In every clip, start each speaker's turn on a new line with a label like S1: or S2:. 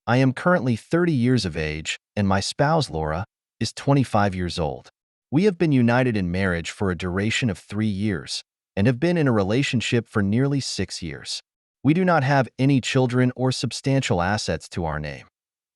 S1: I am currently 30 years of age, and my spouse, Laura, is 25 years old. We have been united in marriage for a duration of 3 years and have been in a relationship for nearly 6 years. We do not have any children or substantial assets to our name.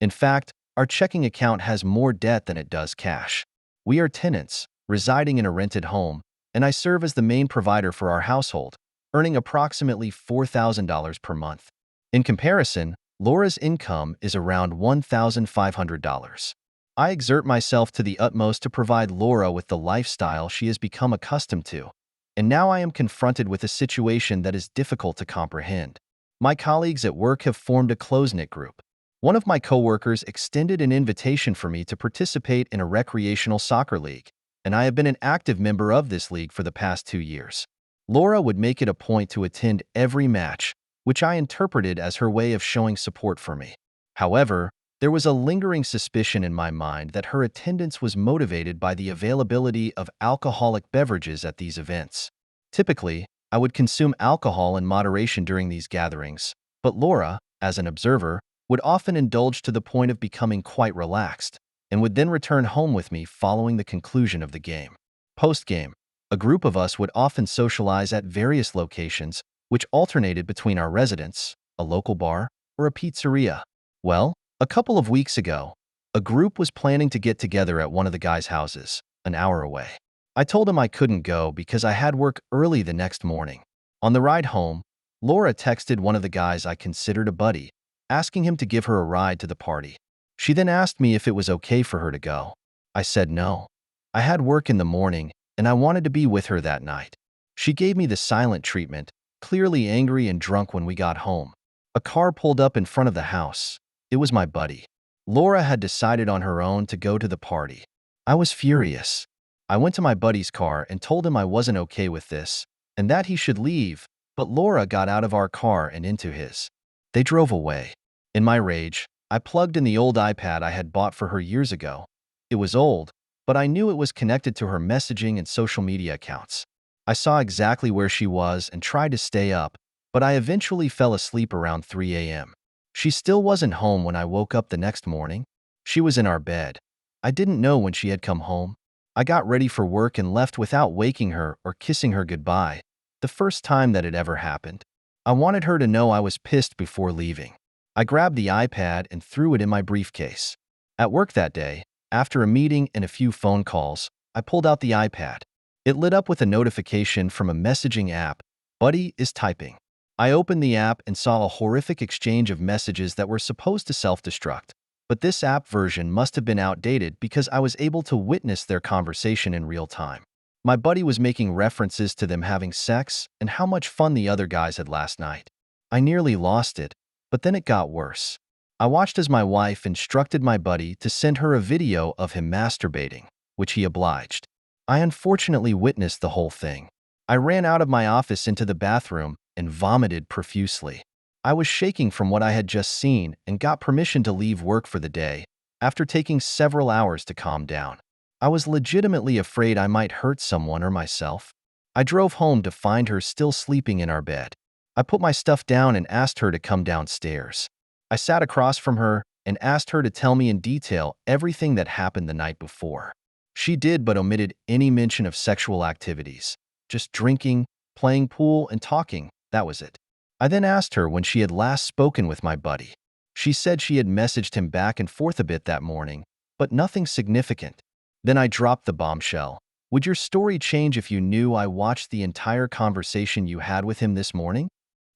S1: In fact, our checking account has more debt than it does cash. We are tenants, residing in a rented home, and I serve as the main provider for our household, earning approximately $4,000 per month. In comparison, Laura's income is around $1,500. I exert myself to the utmost to provide Laura with the lifestyle she has become accustomed to, and now I am confronted with a situation that is difficult to comprehend. My colleagues at work have formed a close-knit group. One of my coworkers extended an invitation for me to participate in a recreational soccer league, and I have been an active member of this league for the past 2 years. Laura would make it a point to attend every match, which I interpreted as her way of showing support for me. However, there was a lingering suspicion in my mind that her attendance was motivated by the availability of alcoholic beverages at these events. Typically, I would consume alcohol in moderation during these gatherings, but Laura, as an observer, would often indulge to the point of becoming quite relaxed, and would then return home with me following the conclusion of the game. Post-game, a group of us would often socialize at various locations, which alternated between our residence, a local bar, or a pizzeria. Well, a couple of weeks ago, a group was planning to get together at one of the guys' houses, an hour away. I told him I couldn't go because I had work early the next morning. On the ride home, Laura texted one of the guys I considered a buddy, asking him to give her a ride to the party. She then asked me if it was okay for her to go. I said no. I had work in the morning, and I wanted to be with her that night. She gave me the silent treatment, clearly angry and drunk when we got home. A car pulled up in front of the house. It was my buddy. Laura had decided on her own to go to the party. I was furious. I went to my buddy's car and told him I wasn't okay with this, and that he should leave, but Laura got out of our car and into his. They drove away. In my rage, I plugged in the old iPad I had bought for her years ago. It was old, but I knew it was connected to her messaging and social media accounts. I saw exactly where she was and tried to stay up, but I eventually fell asleep around 3 a.m. She still wasn't home when I woke up the next morning. She was in our bed. I didn't know when she had come home. I got ready for work and left without waking her or kissing her goodbye, the first time that it ever happened. I wanted her to know I was pissed before leaving. I grabbed the iPad and threw it in my briefcase. At work that day, after a meeting and a few phone calls, I pulled out the iPad. It lit up with a notification from a messaging app. Buddy is typing. I opened the app and saw a horrific exchange of messages that were supposed to self-destruct, but this app version must have been outdated because I was able to witness their conversation in real time. My buddy was making references to them having sex and how much fun the other guys had last night. I nearly lost it, but then it got worse. I watched as my wife instructed my buddy to send her a video of him masturbating, which he obliged. I unfortunately witnessed the whole thing. I ran out of my office into the bathroom and vomited profusely. I was shaking from what I had just seen and got permission to leave work for the day after taking several hours to calm down. I was legitimately afraid I might hurt someone or myself. I drove home to find her still sleeping in our bed. I put my stuff down and asked her to come downstairs. I sat across from her and asked her to tell me in detail everything that happened the night before. She did, but omitted any mention of sexual activities. Just drinking, playing pool, and talking. That was it. I then asked her when she had last spoken with my buddy. She said she had messaged him back and forth a bit that morning, but nothing significant. Then I dropped the bombshell. Would your story change if you knew I watched the entire conversation you had with him this morning?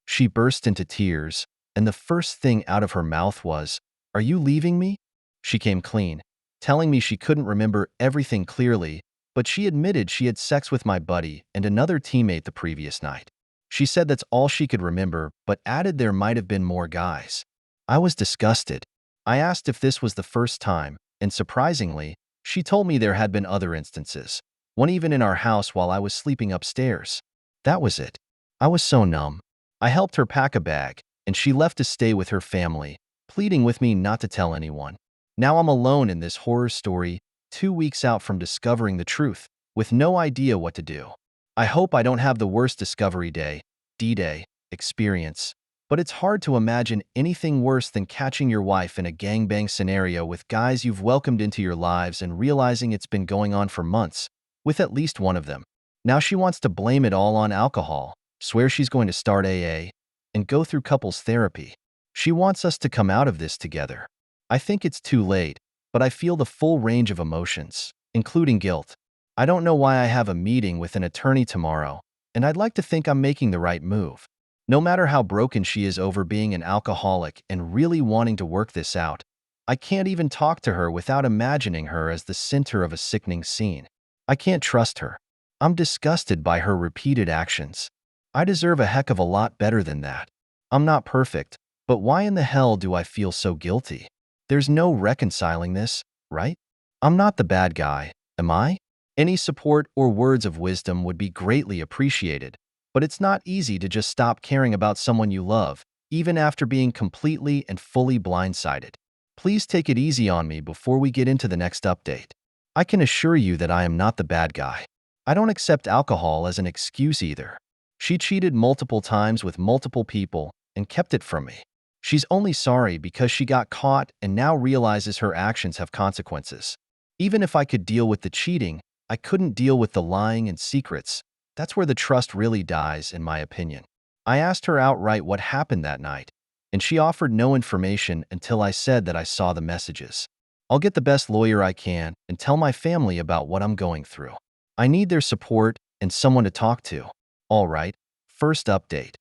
S1: She burst into tears, and the first thing out of her mouth was, "Are you leaving me?" She came clean, telling me she couldn't remember everything clearly, but she admitted she had sex with my buddy and another teammate the previous night. She said that's all she could remember, but added there might have been more guys. I was disgusted. I asked if this was the first time, and surprisingly, she told me there had been other instances, one even in our house while I was sleeping upstairs. That was it. I was so numb. I helped her pack a bag, and she left to stay with her family, pleading with me not to tell anyone. Now I'm alone in this horror story, 2 weeks out from discovering the truth, with no idea what to do. I hope I don't have the worst discovery day, D-Day, experience But it's hard to imagine anything worse than catching your wife in a gangbang scenario with guys you've welcomed into your lives and realizing it's been going on for months, with at least one of them. Now she wants to blame it all on alcohol, swear she's going to start AA, and go through couples therapy. She wants us to come out of this together. I think it's too late, but I feel the full range of emotions, including guilt. I don't know why I have a meeting with an attorney tomorrow, and I'd like to think I'm making the right move. No matter how broken she is over being an alcoholic and really wanting to work this out, I can't even talk to her without imagining her as the center of a sickening scene. I can't trust her. I'm disgusted by her repeated actions. I deserve a heck of a lot better than that. I'm not perfect, but why in the hell do I feel so guilty? There's no reconciling this, right? I'm not the bad guy, am I? Any support or words of wisdom would be greatly appreciated, but it's not easy to just stop caring about someone you love, even after being completely and fully blindsided. Please take it easy on me before we get into the next update. I can assure you that I am not the bad guy. I don't accept alcohol as an excuse either. She cheated multiple times with multiple people and kept it from me. She's only sorry because she got caught and now realizes her actions have consequences. Even if I could deal with the cheating, I couldn't deal with the lying and secrets. That's where the trust really dies, in my opinion. I asked her outright what happened that night, and she offered no information until I said that I saw the messages. I'll get the best lawyer I can and tell my family about what I'm going through. I need their support and someone to talk to. All right, first update.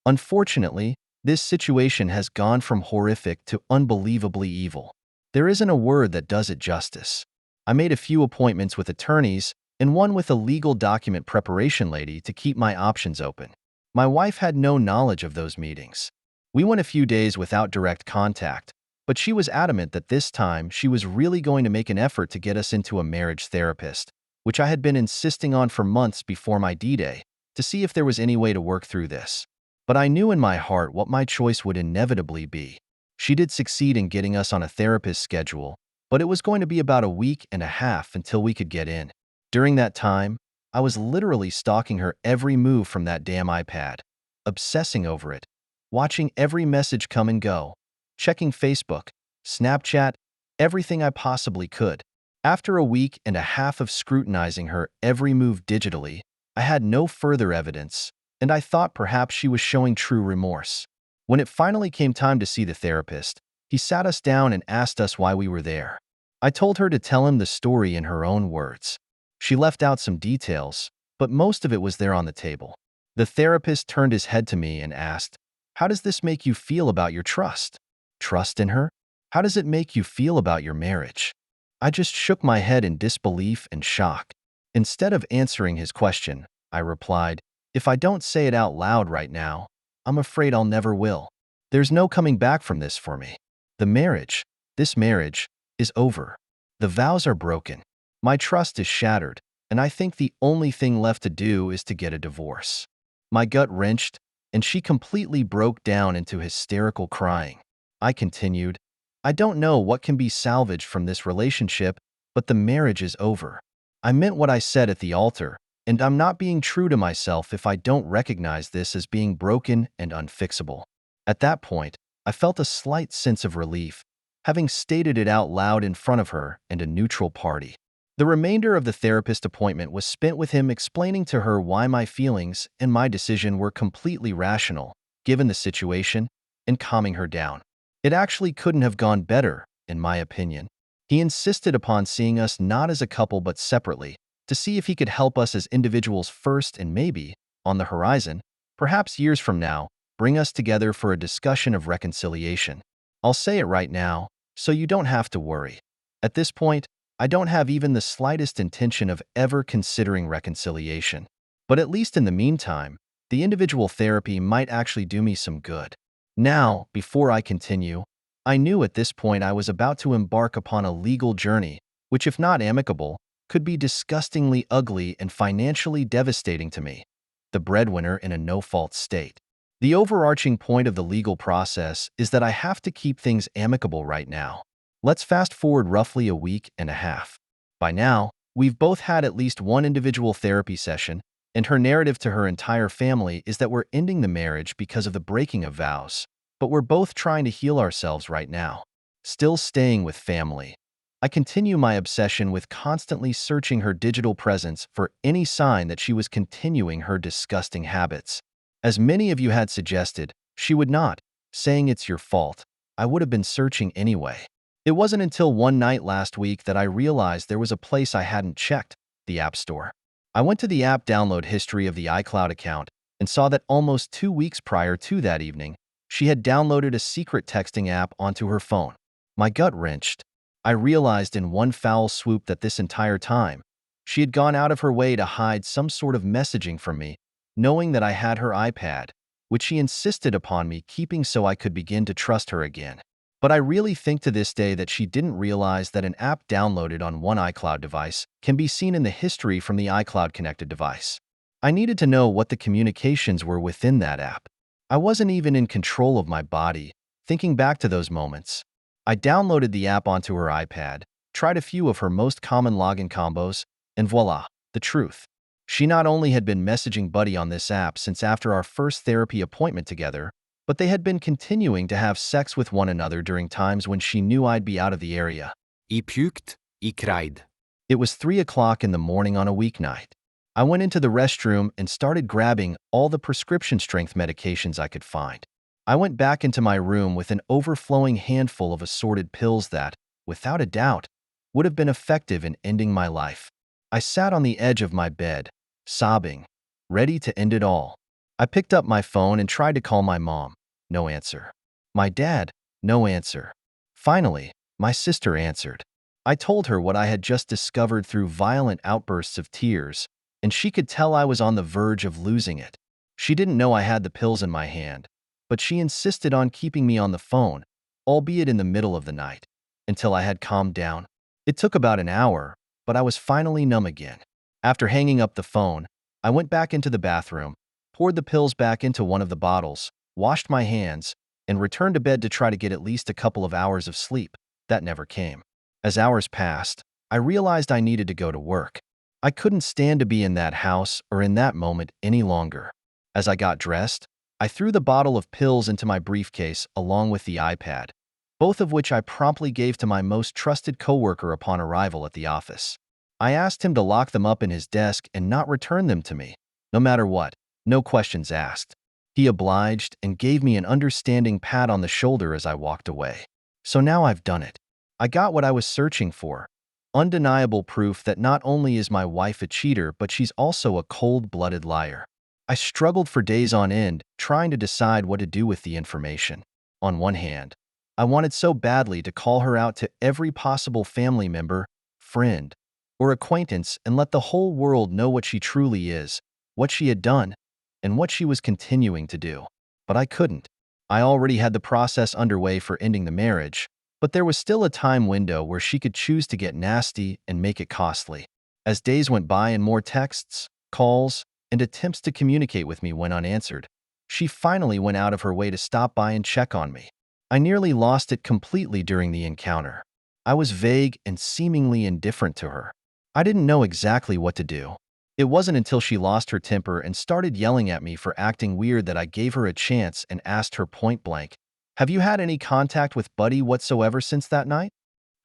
S1: Unfortunately, this situation has gone from horrific to unbelievably evil. There isn't a word that does it justice. I made a few appointments with attorneys and one with a legal document preparation lady to keep my options open. My wife had no knowledge of those meetings. We went a few days without direct contact, but she was adamant that this time she was really going to make an effort to get us into a marriage therapist, which I had been insisting on for months before my D-Day, to see if there was any way to work through this. But I knew in my heart what my choice would inevitably be. She did succeed in getting us on a therapist schedule, but it was going to be about a week and a half until we could get in. During that time, I was literally stalking her every move from that damn iPad, obsessing over it, watching every message come and go, checking Facebook, Snapchat, everything I possibly could. After a week and a half of scrutinizing her every move digitally, I had no further evidence, and I thought perhaps she was showing true remorse. When it finally came time to see the therapist, he sat us down and asked us why we were there. I told her to tell him the story in her own words. She left out some details, but most of it was there on the table. The therapist turned his head to me and asked, "How does this make you feel about your trust? Trust in her? How does it make you feel about your marriage?" I just shook my head in disbelief and shock. Instead of answering his question, I replied, "If I don't say it out loud right now, I'm afraid I'll never will. There's no coming back from this for me. This marriage, is over. The vows are broken. My trust is shattered, and I think the only thing left to do is to get a divorce." My gut wrenched, and she completely broke down into hysterical crying. I continued, "I don't know what can be salvaged from this relationship, but the marriage is over. I meant what I said at the altar, and I'm not being true to myself if I don't recognize this as being broken and unfixable." At that point, I felt a slight sense of relief, having stated it out loud in front of her and a neutral party. The remainder of the therapist appointment was spent with him explaining to her why my feelings and my decision were completely rational, given the situation, and calming her down. It actually couldn't have gone better, in my opinion. He insisted upon seeing us not as a couple but separately, to see if he could help us as individuals first and maybe, on the horizon, perhaps years from now, bring us together for a discussion of reconciliation. I'll say it right now, so you don't have to worry. At this point, I don't have even the slightest intention of ever considering reconciliation. But at least in the meantime, the individual therapy might actually do me some good. Now, before I continue, I knew at this point I was about to embark upon a legal journey, which if not amicable, could be disgustingly ugly and financially devastating to me, the breadwinner in a no-fault state. The overarching point of the legal process is that I have to keep things amicable right now. Let's fast forward roughly a week and a half. By now, we've both had at least one individual therapy session, And her narrative to her entire family is that we're ending the marriage because of the breaking of vows, but we're both trying to heal ourselves right now. Still staying with family. I continue my obsession with constantly searching her digital presence for any sign that she was continuing her disgusting habits. As many of you had suggested, she would not, saying it's your fault. I would have been searching anyway. It wasn't until one night last week that I realized there was a place I hadn't checked, the App Store. I went to the app download history of the iCloud account and saw that almost 2 weeks prior to that evening, she had downloaded a secret texting app onto her phone. My gut wrenched. I realized in one foul swoop that this entire time, she had gone out of her way to hide some sort of messaging from me, knowing that I had her iPad, which she insisted upon me keeping so I could begin to trust her again. But I really think to this day that she didn't realize that an app downloaded on one iCloud device can be seen in the history from the iCloud connected device. I needed to know what the communications were within that app. I wasn't even in control of my body, thinking back to those moments. I downloaded the app onto her iPad, tried a few of her most common login combos, and voila, the truth. She not only had been messaging Buddy on this app since after our first therapy appointment together, but they had been continuing to have sex with one another during times when she knew I'd be out of the area.
S2: I puked, I cried.
S1: It was 3 o'clock in the morning on a weeknight. I went into the restroom and started grabbing all the prescription strength medications I could find. I went back into my room with an overflowing handful of assorted pills that, without a doubt, would have been effective in ending my life. I sat on the edge of my bed, sobbing, ready to end it all. I picked up my phone and tried to call my mom. No answer. My dad. No answer. Finally, my sister answered. I told her what I had just discovered through violent outbursts of tears, and she could tell I was on the verge of losing it. She didn't know I had the pills in my hand, but she insisted on keeping me on the phone, albeit in the middle of the night, until I had calmed down. It took about an hour, but I was finally numb again. After hanging up the phone, I went back into the bathroom, poured the pills back into one of the bottles, washed my hands, and returned to bed to try to get at least a couple of hours of sleep. That never came. As hours passed, I realized I needed to go to work. I couldn't stand to be in that house or in that moment any longer. As I got dressed, I threw the bottle of pills into my briefcase along with the iPad, both of which I promptly gave to my most trusted coworker upon arrival at the office. I asked him to lock them up in his desk and not return them to me, no matter what. No questions asked. He obliged and gave me an understanding pat on the shoulder as I walked away. So now I've done it. I got what I was searching for. Undeniable proof that not only is my wife a cheater, but she's also a cold-blooded liar. I struggled for days on end, trying to decide what to do with the information. On one hand, I wanted so badly to call her out to every possible family member, friend, or acquaintance and let the whole world know what she truly is, what she had done, and what she was continuing to do. But I couldn't. I already had the process underway for ending the marriage, but there was still a time window where she could choose to get nasty and make it costly. As days went by and more texts, calls, and attempts to communicate with me went unanswered, she finally went out of her way to stop by and check on me. I nearly lost it completely during the encounter. I was vague and seemingly indifferent to her. I didn't know exactly what to do. It wasn't until she lost her temper and started yelling at me for acting weird that I gave her a chance and asked her point blank, "Have you had any contact with Buddy whatsoever since that night?"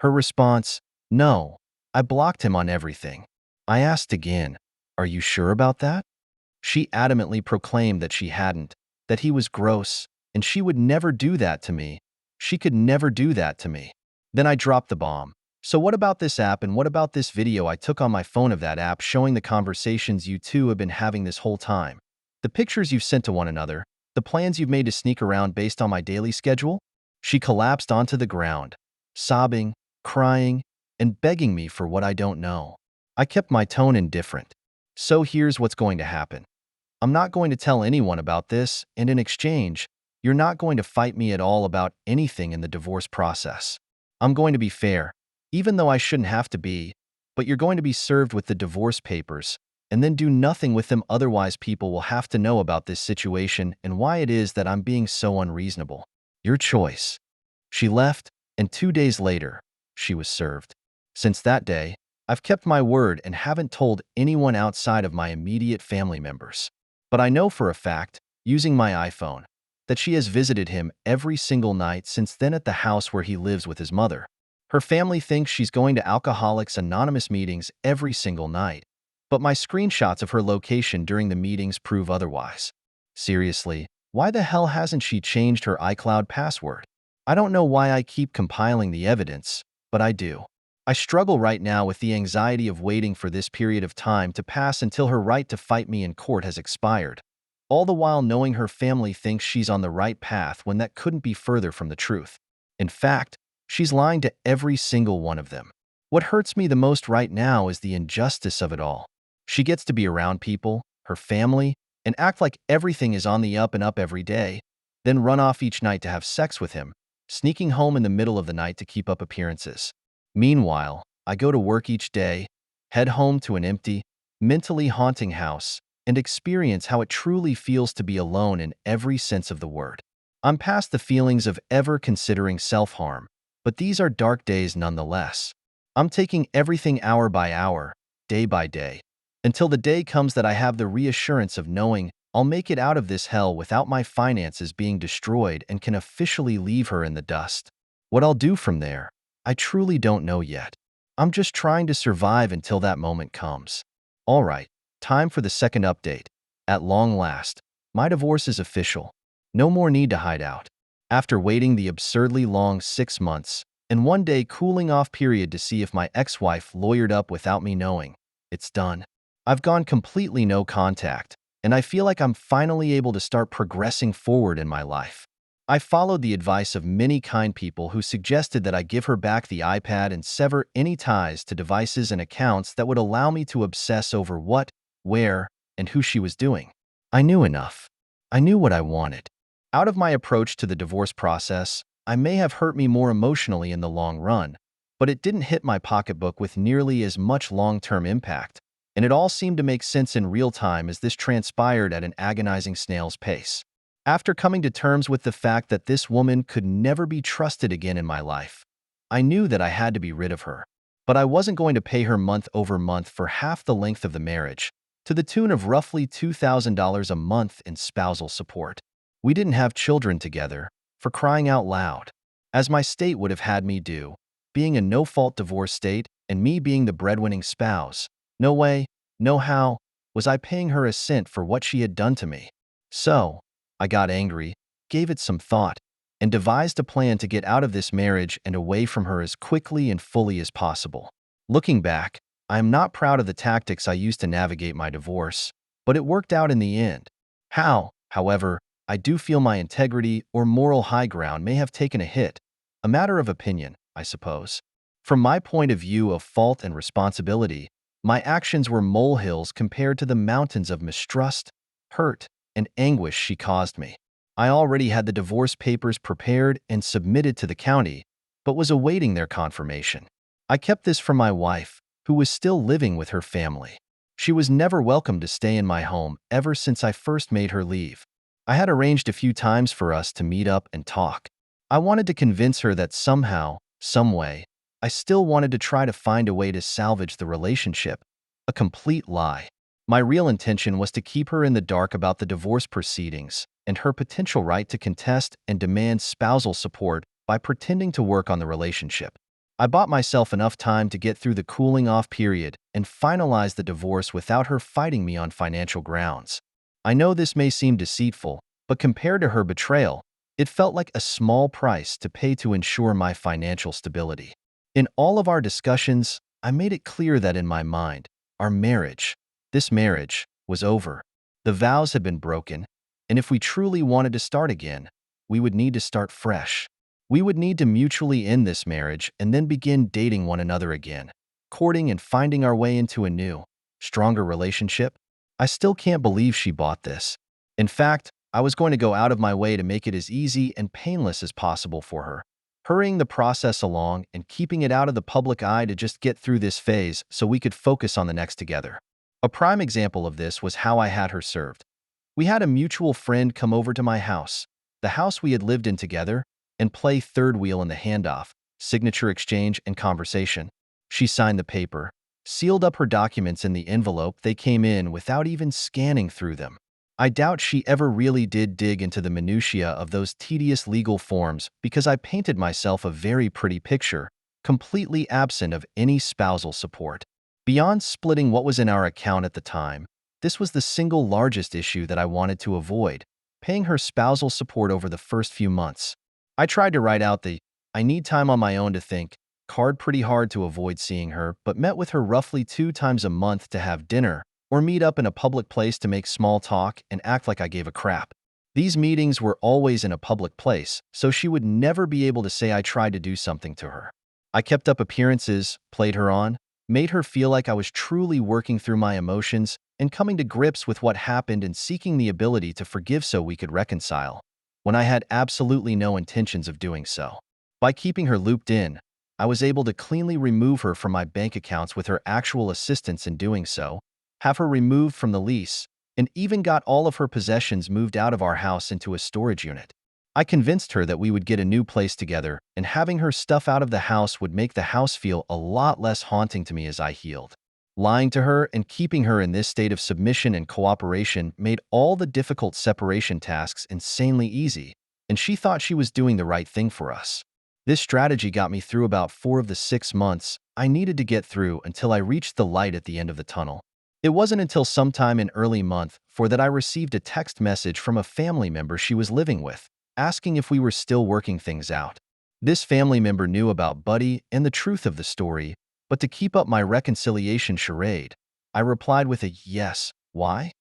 S1: Her response, "No, I blocked him on everything." I asked again, "Are you sure about that?" She adamantly proclaimed that she hadn't, that he was gross, and she would never do that to me. She could never do that to me. Then I dropped the bomb. "So what about this app and what about this video I took on my phone of that app showing the conversations you two have been having this whole time? The pictures you've sent to one another? The plans you've made to sneak around based on my daily schedule?" She collapsed onto the ground, sobbing, crying, and begging me for what I don't know. I kept my tone indifferent. "So here's what's going to happen. I'm not going to tell anyone about this, and in exchange, you're not going to fight me at all about anything in the divorce process. I'm going to be fair, even though I shouldn't have to be, but you're going to be served with the divorce papers, and then do nothing with them, otherwise people will have to know about this situation and why it is that I'm being so unreasonable. Your choice." She left, and 2 days later, she was served. Since that day, I've kept my word and haven't told anyone outside of my immediate family members. But I know for a fact, using my iPhone, that she has visited him every single night since then at the house where he lives with his mother. Her family thinks she's going to Alcoholics Anonymous meetings every single night, but my screenshots of her location during the meetings prove otherwise. Seriously, why the hell hasn't she changed her iCloud password? I don't know why I keep compiling the evidence, but I do. I struggle right now with the anxiety of waiting for this period of time to pass until her right to fight me in court has expired, all the while knowing her family thinks she's on the right path when that couldn't be further from the truth. In fact, she's lying to every single one of them. What hurts me the most right now is the injustice of it all. She gets to be around people, her family, and act like everything is on the up and up every day, then run off each night to have sex with him, sneaking home in the middle of the night to keep up appearances. Meanwhile, I go to work each day, head home to an empty, mentally haunting house, and experience how it truly feels to be alone in every sense of the word. I'm past the feelings of ever considering self-harm, but these are dark days nonetheless. I'm taking everything hour by hour, day by day, until the day comes that I have the reassurance of knowing I'll make it out of this hell without my finances being destroyed and can officially leave her in the dust. What I'll do from there, I truly don't know yet. I'm just trying to survive until that moment comes. All right, time for the second update. At long last, my divorce is official. No more need to hide out. After waiting the absurdly long 6 months and one day cooling off period to see if my ex-wife lawyered up without me knowing, it's done. I've gone completely no contact, and I feel like I'm finally able to start progressing forward in my life. I followed the advice of many kind people who suggested that I give her back the iPad and sever any ties to devices and accounts that would allow me to obsess over what, where, and who she was doing. I knew enough. I knew what I wanted. Out of my approach to the divorce process, I may have hurt me more emotionally in the long run, but it didn't hit my pocketbook with nearly as much long-term impact, and it all seemed to make sense in real time as this transpired at an agonizing snail's pace. After coming to terms with the fact that this woman could never be trusted again in my life, I knew that I had to be rid of her. But I wasn't going to pay her month over month for half the length of the marriage, to the tune of roughly $2,000 a month in spousal support. We didn't have children together, for crying out loud, as my state would have had me do, being a no-fault divorce state and me being the breadwinning spouse. No way, no how, was I paying her a cent for what she had done to me. So, I got angry, gave it some thought, and devised a plan to get out of this marriage and away from her as quickly and fully as possible. Looking back, I am not proud of the tactics I used to navigate my divorce, but it worked out in the end. How, however, I do feel my integrity or moral high ground may have taken a hit, a matter of opinion, I suppose. From my point of view of fault and responsibility, my actions were molehills compared to the mountains of mistrust, hurt, and anguish she caused me. I already had the divorce papers prepared and submitted to the county, but was awaiting their confirmation. I kept this from my wife, who was still living with her family. She was never welcome to stay in my home ever since I first made her leave. I had arranged a few times for us to meet up and talk. I wanted to convince her that somehow, some way, I still wanted to try to find a way to salvage the relationship. A complete lie. My real intention was to keep her in the dark about the divorce proceedings and her potential right to contest and demand spousal support by pretending to work on the relationship. I bought myself enough time to get through the cooling-off period and finalize the divorce without her fighting me on financial grounds. I know this may seem deceitful, but compared to her betrayal, it felt like a small price to pay to ensure my financial stability. In all of our discussions, I made it clear that in my mind, this marriage, was over. The vows had been broken, and if we truly wanted to start again, we would need to start fresh. We would need to mutually end this marriage and then begin dating one another again, courting and finding our way into a new, stronger relationship. I still can't believe she bought this. In fact, I was going to go out of my way to make it as easy and painless as possible for her, hurrying the process along and keeping it out of the public eye to just get through this phase so we could focus on the next together. A prime example of this was how I had her served. We had a mutual friend come over to my house, the house we had lived in together, and play third wheel in the handoff, signature exchange, and conversation. She signed the paper, sealed up her documents in the envelope they came in without even scanning through them. I doubt she ever really did dig into the minutiae of those tedious legal forms because I painted myself a very pretty picture, completely absent of any spousal support. Beyond splitting what was in our account at the time, this was the single largest issue that I wanted to avoid, paying her spousal support over the first few months. I tried to write out the "I need time on my own to think" card pretty hard to avoid seeing her, but met with her roughly 2 times a month to have dinner or meet up in a public place to make small talk and act like I gave a crap. These meetings were always in a public place, so she would never be able to say I tried to do something to her. I kept up appearances, played her on, made her feel like I was truly working through my emotions and coming to grips with what happened and seeking the ability to forgive so we could reconcile, when I had absolutely no intentions of doing so. By keeping her looped in, I was able to cleanly remove her from my bank accounts with her actual assistance in doing so, have her removed from the lease, and even got all of her possessions moved out of our house into a storage unit. I convinced her that we would get a new place together, and having her stuff out of the house would make the house feel a lot less haunting to me as I healed. Lying to her and keeping her in this state of submission and cooperation made all the difficult separation tasks insanely easy, and she thought she was doing the right thing for us. This strategy got me through about 4 of the 6 months I needed to get through until I reached the light at the end of the tunnel. It wasn't until sometime in early month 4 that I received a text message from a family member she was living with, asking if we were still working things out. This family member knew about Buddy and the truth of the story, but to keep up my reconciliation charade, I replied with a yes. Why?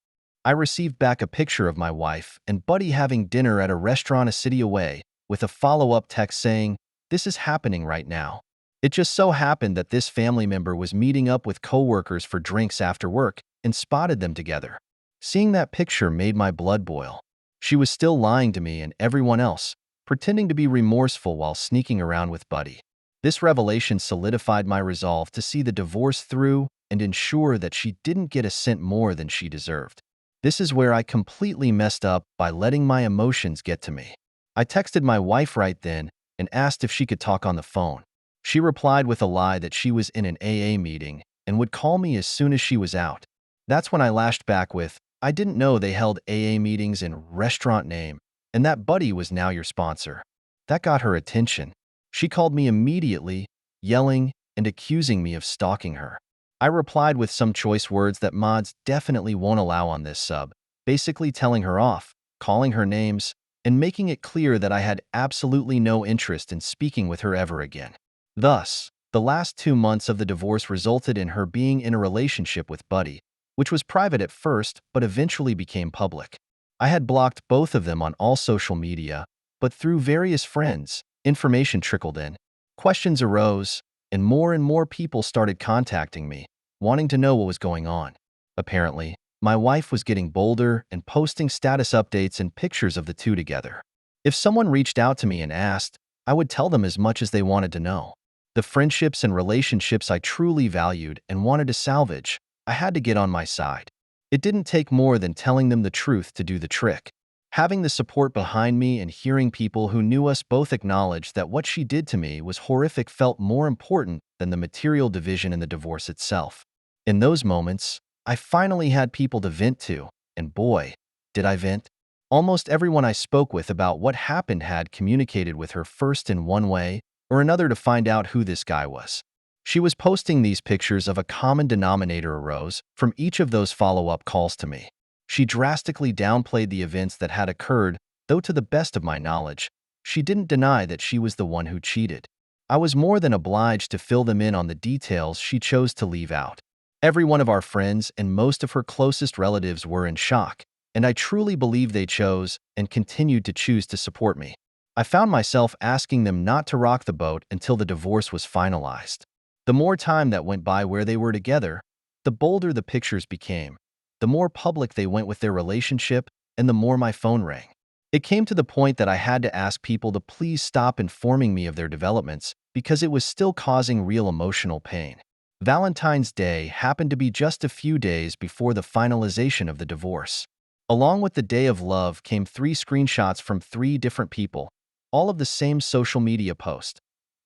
S1: I received back a picture of my wife and Buddy having dinner at a restaurant a city away, with a follow-up text saying, "This is happening right now." It just so happened that this family member was meeting up with coworkers for drinks after work and spotted them together. Seeing that picture made my blood boil. She was still lying to me and everyone else, pretending to be remorseful while sneaking around with Buddy. This revelation solidified my resolve to see the divorce through and ensure that she didn't get a cent more than she deserved. This is where I completely messed up by letting my emotions get to me. I texted my wife right then and asked if she could talk on the phone. She replied with a lie that she was in an AA meeting and would call me as soon as she was out. That's when I lashed back with, "I didn't know they held AA meetings in restaurant name, and that Buddy was now your sponsor." That got her attention. She called me immediately, yelling and accusing me of stalking her. I replied with some choice words that mods definitely won't allow on this sub, basically telling her off, calling her names, and making it clear that I had absolutely no interest in speaking with her ever again. Thus, the last 2 months of the divorce resulted in her being in a relationship with Buddy, which was private at first but eventually became public. I had blocked both of them on all social media, but through various friends, information trickled in. Questions arose, and more people started contacting me, wanting to know what was going on. Apparently, my wife was getting bolder and posting status updates and pictures of the two together. If someone reached out to me and asked, I would tell them as much as they wanted to know. The friendships and relationships I truly valued and wanted to salvage, I had to get on my side. It didn't take more than telling them the truth to do the trick. Having the support behind me and hearing people who knew us both acknowledge that what she did to me was horrific felt more important than the material division in the divorce itself. In those moments, I finally had people to vent to, and boy, did I vent. Almost everyone I spoke with about what happened had communicated with her first in one way or another to find out who this guy was. She was posting these pictures of a common denominator arose from each of those follow-up calls to me. She drastically downplayed the events that had occurred, though to the best of my knowledge, she didn't deny that she was the one who cheated. I was more than obliged to fill them in on the details she chose to leave out. Every one of our friends and most of her closest relatives were in shock, and I truly believe they chose and continued to choose to support me. I found myself asking them not to rock the boat until the divorce was finalized. The more time that went by where they were together, the bolder the pictures became, the more public they went with their relationship, and the more my phone rang. It came to the point that I had to ask people to please stop informing me of their developments because it was still causing real emotional pain. Valentine's Day happened to be just a few days before the finalization of the divorce. Along with the Day of Love came 3 screenshots from 3 different people, all of the same social media post.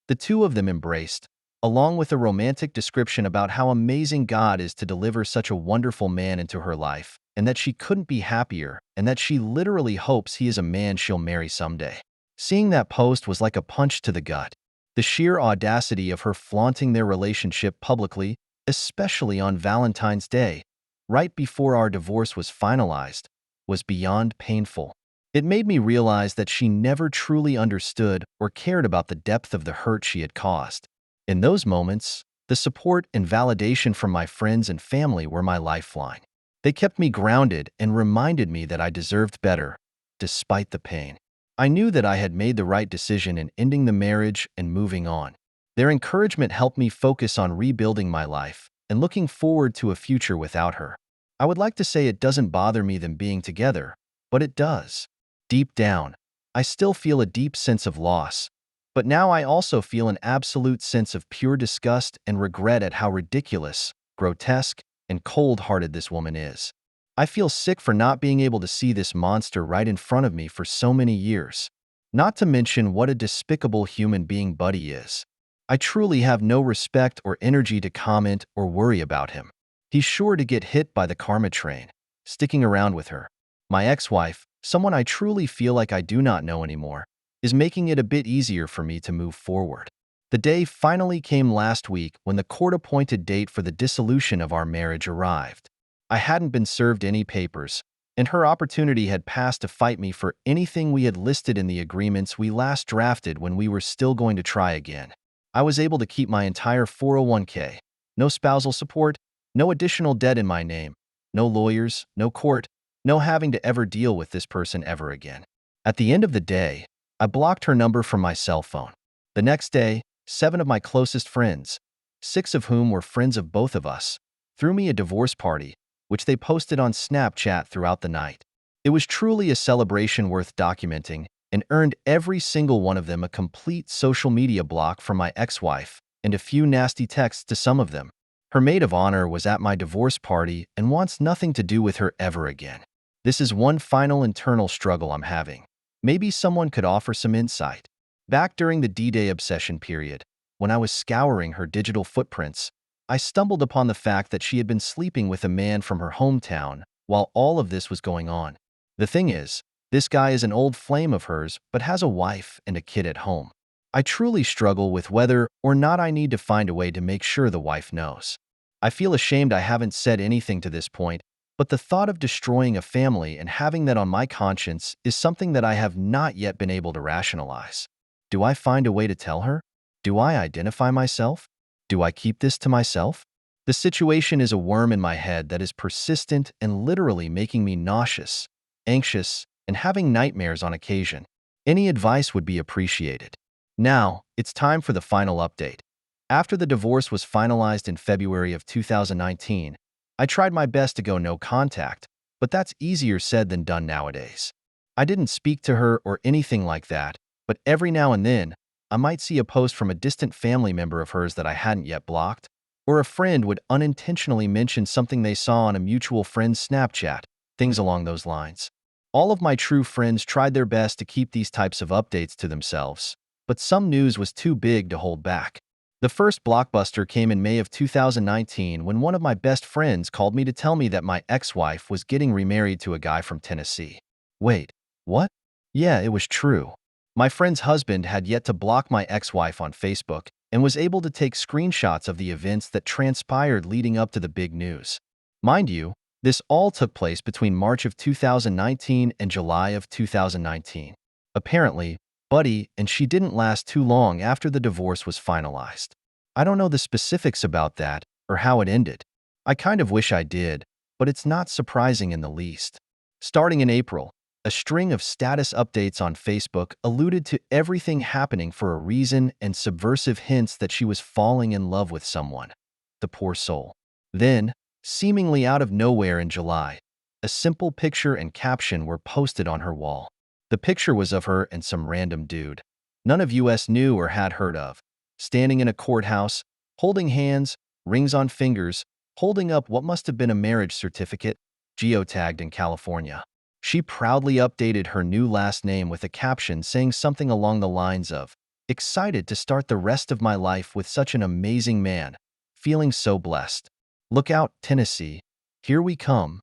S1: The two of them embraced, along with a romantic description about how amazing God is to deliver such a wonderful man into her life, and that she couldn't be happier, and that she literally hopes he is a man she'll marry someday. Seeing that post was like a punch to the gut. The sheer audacity of her flaunting their relationship publicly, especially on Valentine's Day, right before our divorce was finalized, was beyond painful. It made me realize that she never truly understood or cared about the depth of the hurt she had caused. In those moments, the support and validation from my friends and family were my lifeline. They kept me grounded and reminded me that I deserved better, despite the pain. I knew that I had made the right decision in ending the marriage and moving on. Their encouragement helped me focus on rebuilding my life and looking forward to a future without her. I would like to say it doesn't bother me them being together, but it does. Deep down, I still feel a deep sense of loss, but now I also feel an absolute sense of pure disgust and regret at how ridiculous, grotesque, and cold-hearted this woman is. I feel sick for not being able to see this monster right in front of me for so many years. Not to mention what a despicable human being Buddy is. I truly have no respect or energy to comment or worry about him. He's sure to get hit by the karma train, sticking around with her. My ex-wife, someone I truly feel like I do not know anymore, is making it a bit easier for me to move forward. The day finally came last week when the court-appointed date for the dissolution of our marriage arrived. I hadn't been served any papers, and her opportunity had passed to fight me for anything we had listed in the agreements we last drafted when we were still going to try again. I was able to keep my entire 401k, no spousal support, no additional debt in my name, no lawyers, no court, no having to ever deal with this person ever again. At the end of the day, I blocked her number from my cell phone. The next day, 7 of my closest friends, 6 of whom were friends of both of us, threw me a divorce party, which they posted on Snapchat throughout the night. It was truly a celebration worth documenting and earned every single one of them a complete social media block from my ex-wife and a few nasty texts to some of them. Her maid of honor was at my divorce party and wants nothing to do with her ever again. This is one final internal struggle I'm having. Maybe someone could offer some insight. Back during the D-Day obsession period, when I was scouring her digital footprints, I stumbled upon the fact that she had been sleeping with a man from her hometown while all of this was going on. The thing is, this guy is an old flame of hers but has a wife and a kid at home. I truly struggle with whether or not I need to find a way to make sure the wife knows. I feel ashamed I haven't said anything to this point, but the thought of destroying a family and having that on my conscience is something that I have not yet been able to rationalize. Do I find a way to tell her? Do I identify myself? Do I keep this to myself? The situation is a worm in my head that is persistent and literally making me nauseous, anxious, and having nightmares on occasion. Any advice would be appreciated. Now, it's time for the final update. After the divorce was finalized in February of 2019, I tried my best to go no contact, but that's easier said than done nowadays. I didn't speak to her or anything like that, but every now and then, I might see a post from a distant family member of hers that I hadn't yet blocked, or a friend would unintentionally mention something they saw on a mutual friend's Snapchat, things along those lines. All of my true friends tried their best to keep these types of updates to themselves, but some news was too big to hold back. The first blockbuster came in May of 2019 when one of my best friends called me to tell me that my ex-wife was getting remarried to a guy from Tennessee. Wait, what? Yeah, it was true. My friend's husband had yet to block my ex-wife on Facebook and was able to take screenshots of the events that transpired leading up to the big news. Mind you, this all took place between March of 2019 and July of 2019. Apparently, Buddy and she didn't last too long after the divorce was finalized. I don't know the specifics about that or how it ended. I kind of wish I did, but it's not surprising in the least. Starting in April, a string of status updates on Facebook alluded to everything happening for a reason and subversive hints that she was falling in love with someone. The poor soul. Then, seemingly out of nowhere in July, a simple picture and caption were posted on her wall. The picture was of her and some random dude none of us knew or had heard of, standing in a courthouse, holding hands, rings on fingers, holding up what must have been a marriage certificate, geotagged in California. She proudly updated her new last name with a caption saying something along the lines of, excited to start the rest of my life with such an amazing man, feeling so blessed. Look out, Tennessee. Here we come.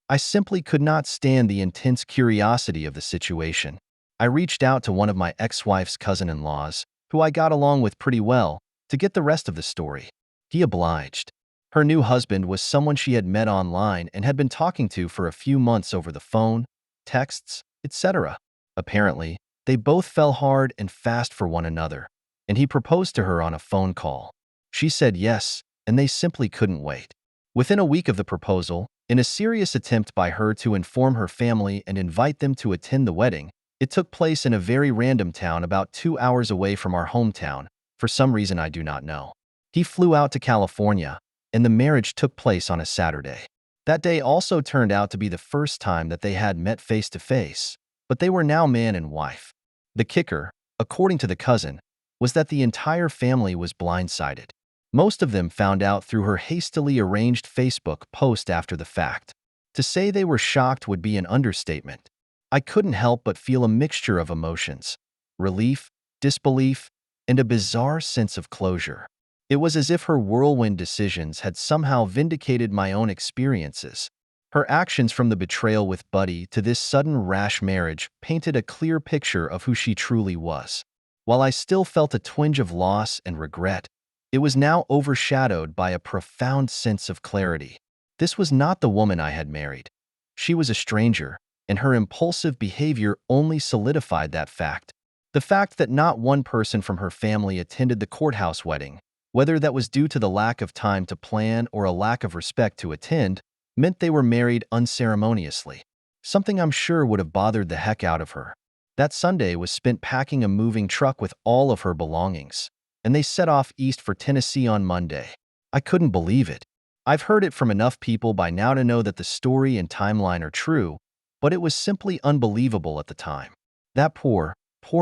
S1: I simply could not stand the intense curiosity of the situation. I reached out to one of my ex-wife's cousin-in-laws, who I got along with pretty well, to get the rest of the story. He obliged. Her new husband was someone she had met online and had been talking to for a few months over the phone, texts, etc. Apparently, they both fell hard and fast for one another, and he proposed to her on a phone call. She said yes, and they simply couldn't wait. Within a week of the proposal, in a serious attempt by her to inform her family and invite them to attend the wedding, it took place in a very random town about 2 hours away from our hometown, for some reason I do not know. He flew out to California, and the marriage took place on a Saturday. That day also turned out to be the first time that they had met face to face, but they were now man and wife. The kicker, according to the cousin, was that the entire family was blindsided. Most of them found out through her hastily arranged Facebook post after the fact. To say they were shocked would be an understatement. I couldn't help but feel a mixture of emotions: relief, disbelief, and a bizarre sense of closure. It was as if her whirlwind decisions had somehow vindicated my own experiences. Her actions from the betrayal with Buddy to this sudden rash marriage painted a clear picture of who she truly was. While I still felt a twinge of loss and regret, it was now overshadowed by a profound sense of clarity. This was not the woman I had married. She was a stranger, and her impulsive behavior only solidified that fact. The fact that not one person from her family attended the courthouse wedding, whether that was due to the lack of time to plan or a lack of respect to attend, meant they were married unceremoniously. Something I'm sure would have bothered the heck out of her. That Sunday was spent packing a moving truck with all of her belongings, and they set off east for Tennessee on Monday. I couldn't believe it. I've heard it from enough people by now to know that the story and timeline are true, but it was simply unbelievable at the time. That poor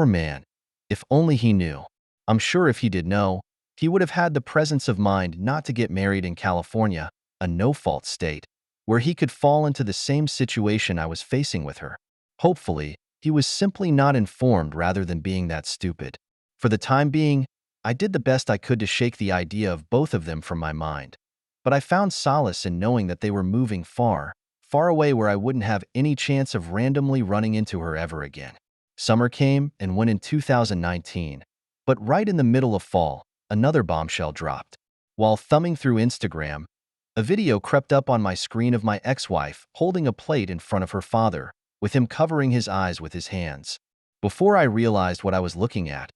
S1: man. If only he knew. I'm sure if he did know, he would have had the presence of mind not to get married in California, a no-fault state, where he could fall into the same situation I was facing with her. Hopefully, he was simply not informed rather than being that stupid. For the time being, I did the best I could to shake the idea of both of them from my mind, but I found solace in knowing that they were moving far away where I wouldn't have any chance of randomly running into her ever again. Summer came and went in 2019, but right in the middle of fall, another bombshell dropped. While thumbing through Instagram, a video crept up on my screen of my ex-wife holding a plate in front of her father, with him covering his eyes with his hands. Before I realized what I was looking at,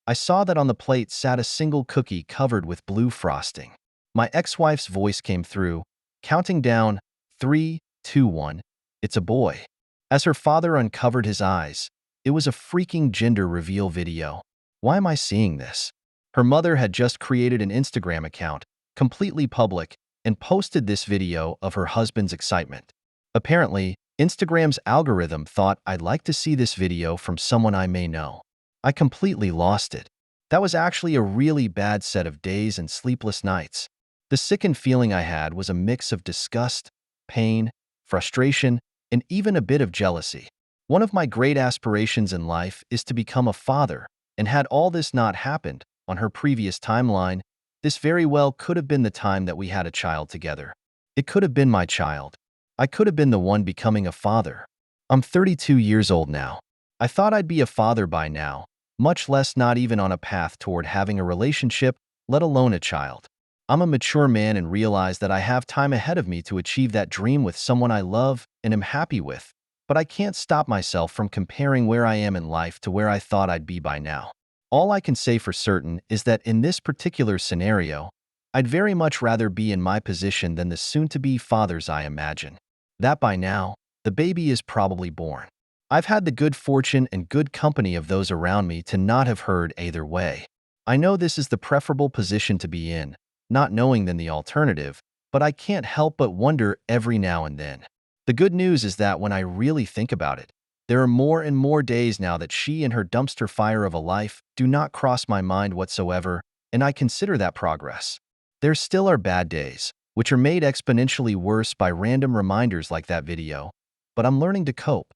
S1: I saw that on the plate sat a single cookie covered with blue frosting. My ex-wife's voice came through, counting down 3, 2, 1. It's a boy. As her father uncovered his eyes, it was a freaking gender reveal video. Why am I seeing this? Her mother had just created an Instagram account, completely public, and posted this video of her husband's excitement. Apparently, Instagram's algorithm thought I'd like to see this video from someone I may know. I completely lost it. That was actually a really bad set of days and sleepless nights. The sickened feeling I had was a mix of disgust, pain, frustration, and even a bit of jealousy. One of my great aspirations in life is to become a father, and had all this not happened on her previous timeline, this very well could have been the time that we had a child together. It could have been my child. I could have been the one becoming a father. I'm 32 years old now. I thought I'd be a father by now, much less not even on a path toward having a relationship, let alone a child. I'm a mature man and realize that I have time ahead of me to achieve that dream with someone I love and am happy with, but I can't stop myself from comparing where I am in life to where I thought I'd be by now. All I can say for certain is that in this particular scenario, I'd very much rather be in my position than the soon-to-be fathers I imagine. That by now, the baby is probably born. I've had the good fortune and good company of those around me to not have heard either way. I know this is the preferable position to be in, not knowing than the alternative, but I can't help but wonder every now and then. The good news is that when I really think about it, there are more and more days now that she and her dumpster fire of a life do not cross my mind whatsoever, and I consider that progress. There still are bad days, which are made exponentially worse by random reminders like that video, but I'm learning to cope.